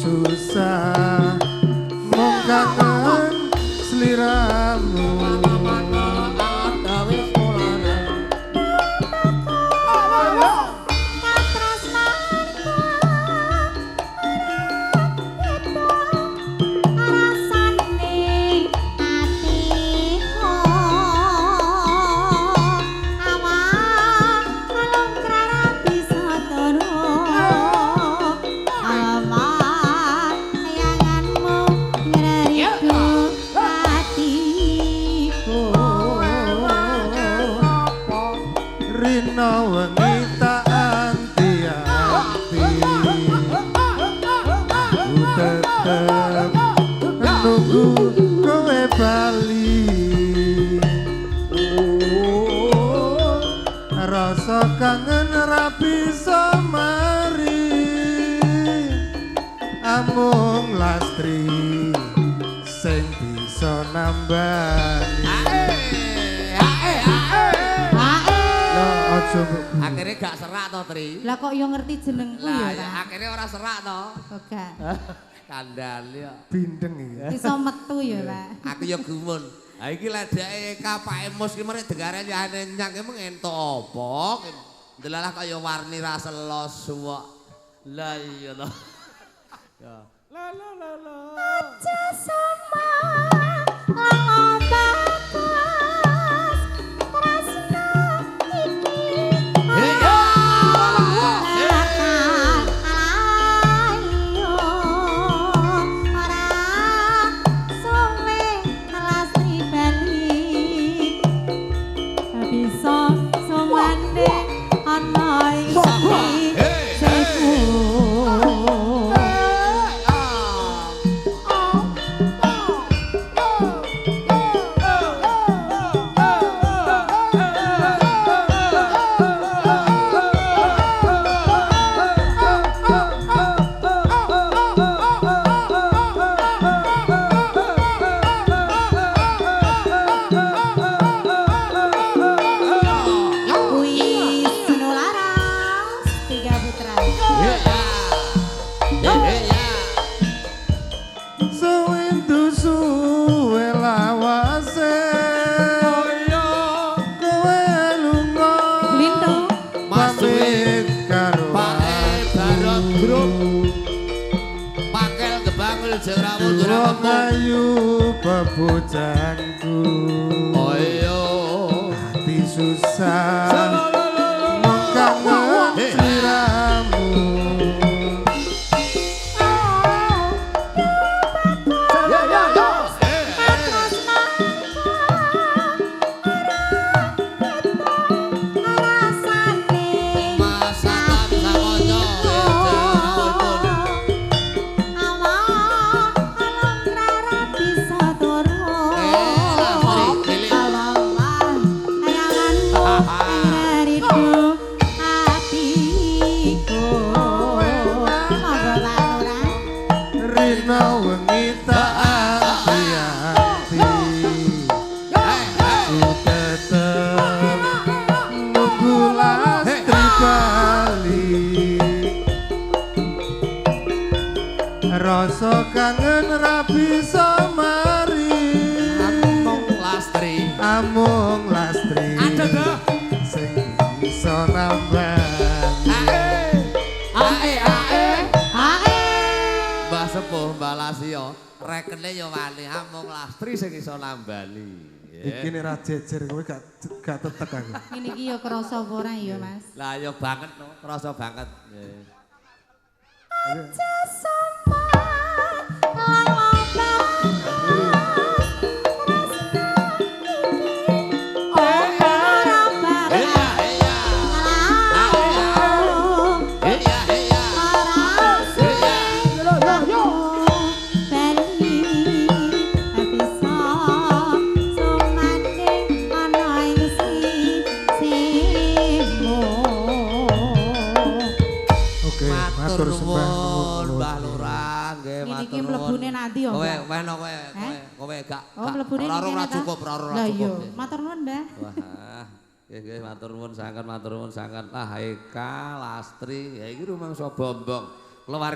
susah mung kangen sliramu Rino wengi tak anti-anti ku tetep nunggu kowe bali rasa kangen ra bisa mari amung Lastri sing bisa nambani akhirnya gak serak toh Tri. Lah kok yo ngerti jenengku ya Pak. Akhirnya ora serak toh. Oke. Kandhal ya. Bindeng iki. Iso metu ya Pak. Aku ya gumun. Ha iki ledeke Kapak Emos ki merek degare yane nyang ki mengentuk apa? Ndelalah kaya warni ra selo suwek. Lah iya toh. Ya. La la la la. Aja sama ayu bebojanku Oyo hati susah mung kangen sliramu rasa kangen ra bisa mari amung Lastri ada dah sing bisa nambani Mbah Sepuh Mbah Lasio rekene yo wani amung Lastri sing iso nambani iki nek ra jejer kowe gak tetek aku Ini iki yo krasa apa ora ya Mas lah yo banget no krasa banget Aja sama matur sembah Mbah Lurah nggih matur iki mlebune nanti yo kowe gak mlebune ora cukup lah iya matur nuwun Mbah wah nggih matur nuwun sanget lah Eka Lastri ya iki rumangsa bombong keluarga